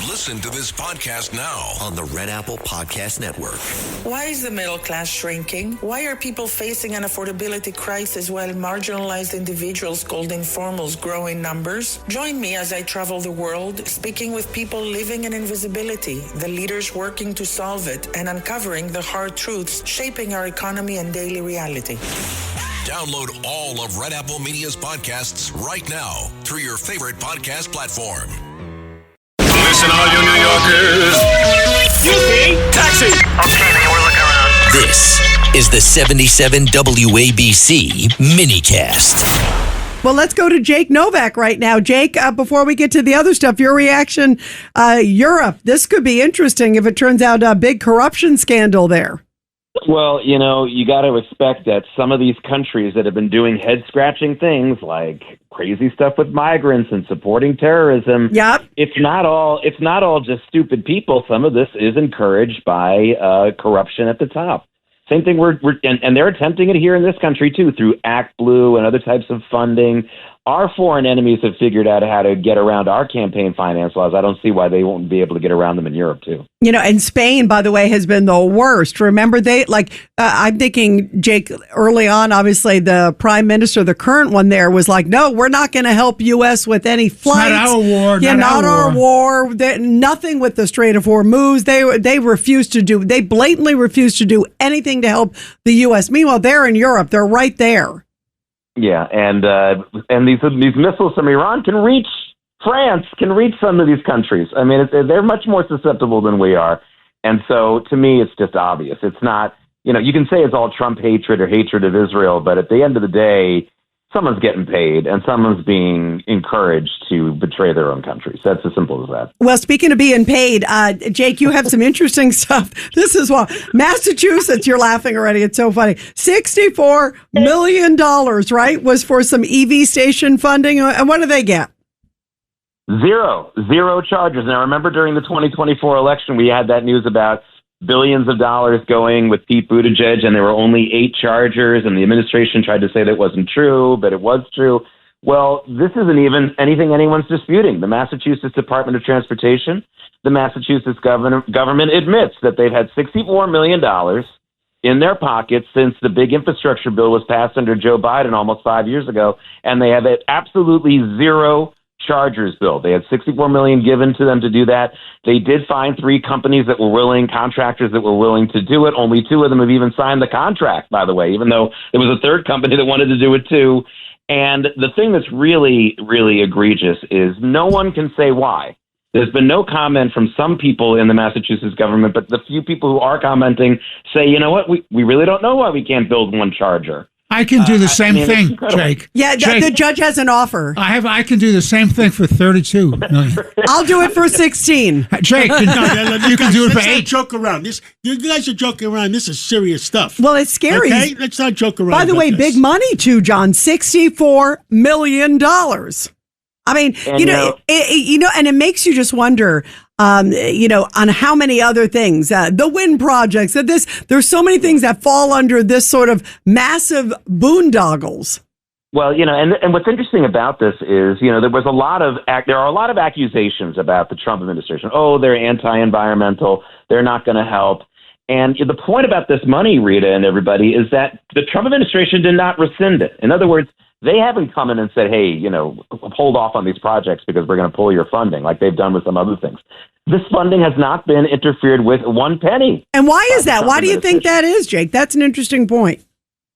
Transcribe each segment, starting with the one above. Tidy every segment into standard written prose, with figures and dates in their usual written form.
Listen to this podcast now on the Red Apple Podcast Network. Why is the middle class shrinking? Why are people facing an affordability crisis while marginalized individuals called informals grow in numbers? Join me as I travel the world, speaking with people living in invisibility, the leaders working to solve it, and uncovering the hard truths shaping our economy and daily reality. Download all of Red Apple Media's podcasts right now through your favorite podcast platform. Listen, all you New Yorkers. Taxi. Okay, we're looking around. This is the 77 WABC minicast. Well, let's go to Jake Novak right now. Jake, before we get to the other stuff, your reaction, Europe. This could be interesting if it turns out a big corruption scandal there. Well, you know, you got to expect that some of these countries that have been doing head-scratching things like crazy stuff with migrants and supporting terrorism. Yep. It's not all just stupid people. Some of this is encouraged by corruption at the top. Same thing and they're attempting it here in this country too through Act Blue and other types of funding. Our foreign enemies have figured out how to get around our campaign finance laws. I don't see why they won't be able to get around them in Europe too. You know, and Spain, by the way, has been the worst. Remember, I'm thinking, Jake, early on, obviously, the prime minister, the current one there, was like, no, we're not going to help U.S. with any flights. Not our war. Yeah, not our war. Nothing with the Strait of Hormuz. They blatantly refused to do anything to help the U.S. Meanwhile, they're in Europe. They're right there. Yeah, and these missiles from Iran can reach France, can reach some of these countries. I mean, they're much more susceptible than we are. And so, to me, it's just obvious. It's not, you know, you can say it's all Trump hatred or hatred of Israel, but at the end of the day, someone's getting paid and someone's being encouraged to betray their own country. So that's as simple as that. Well, speaking of being paid, Jake, you have some interesting stuff. This is Massachusetts, you're laughing already. It's so funny. $64 million, right, was for some EV station funding. And what do they get? Zero charges. Now, remember during the 2024 election, we had that news about billions of dollars going with Pete Buttigieg, and there were only 8 chargers, and the administration tried to say that wasn't true, but it was true. Well, this isn't even anything anyone's disputing. The Massachusetts Department of Transportation, the Massachusetts government admits that they've had $64 million in their pockets since the big infrastructure bill was passed under Joe Biden almost 5 years ago, and they have absolutely zero chargers built. They had $64 million given to them to do that. They did find 3 companies that were willing, contractors that were willing to do it. Only 2 of them have even signed the contract, by the way, even though there was a third company that wanted to do it too. And the thing that's really, really egregious is no one can say why. There's been no comment from some people in the Massachusetts government, but the few people who are commenting say, you know what, we really don't know why we can't build one charger. I can do the same thing, Jake. Yeah, Jake, the judge has an offer. I can do the same thing for $32 million. I'll do it for 16. Jake, you can do it for 8. Let's not joke around. You guys are joking around. This is serious stuff. Well, it's scary. Okay, let's not joke around. By the way, big money too, John. $64 million. I mean, and it makes you just wonder, on how many other things, the wind projects, there's so many things that fall under this sort of massive boondoggles. Well, and what's interesting about this is, there are a lot of accusations about the Trump administration. Oh, they're anti-environmental. They're not going to help. And the point about this money, Rita and everybody, is that the Trump administration did not rescind it. In other words, they haven't come in and said, hey, hold off on these projects because we're going to pull your funding like they've done with some other things. This funding has not been interfered with one penny. And why is that? Why do you think that is, Jake? That's an interesting point.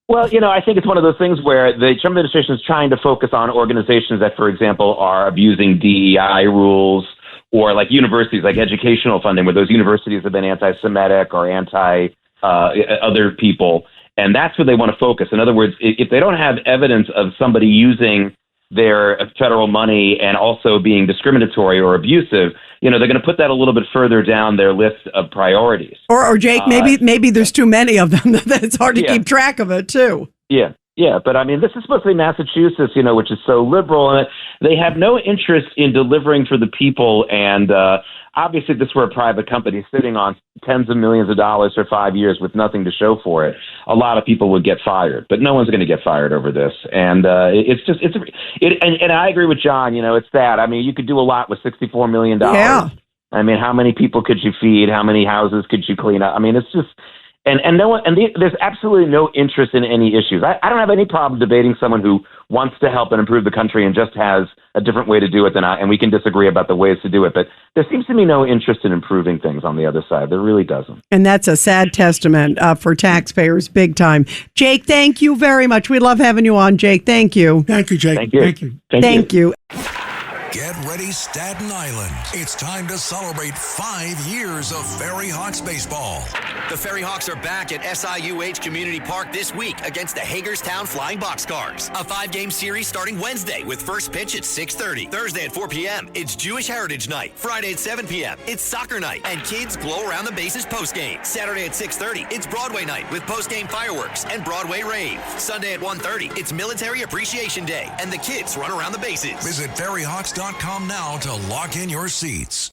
Well, I think it's one of those things where the Trump administration is trying to focus on organizations that, for example, are abusing DEI rules, or like universities, like educational funding, where those universities have been anti-Semitic or anti-other people. And that's what they want to focus. In other words, if they don't have evidence of somebody using their federal money and also being discriminatory or abusive, they're going to put that a little bit further down their list of priorities. Or Jake, maybe there's too many of them that it's hard to keep track of it too. Yeah, but I mean, this is supposed to be Massachusetts, which is so liberal, and they have no interest in delivering for the people. And obviously, this were a private company sitting on tens of millions of dollars for 5 years with nothing to show for it. A lot of people would get fired, but no one's going to get fired over this. And and I agree with John. It's sad. I mean, you could do a lot with $64 million. Yeah. I mean, how many people could you feed? How many houses could you clean up? I mean, it's just, and no one, there's absolutely no interest in any issues. I don't have any problem debating someone who wants to help and improve the country and just has a different way to do it than I, and we can disagree about the ways to do it. But there seems to be no interest in improving things on the other side. There really doesn't. And that's a sad testament for taxpayers, big time. Jake, thank you very much. We love having you on, Jake. Thank you. Thank you, Jake. Thank you. Thank you. Thank you. Get ready, Staten Island. It's time to celebrate 5 years of Ferry Hawks baseball. The Ferry Hawks are back at SIUH Community Park this week against the Hagerstown Flying Boxcars. A 5-game series starting Wednesday with first pitch at 6:30. Thursday at 4 p.m., it's Jewish Heritage Night. Friday at 7 p.m., it's soccer night and kids glow around the bases postgame. Saturday at 6:30, it's Broadway night with postgame fireworks and Broadway rave. Sunday at 1:30, it's Military Appreciation Day and the kids run around the bases. Visit ferryhawks.com now to lock in your seats.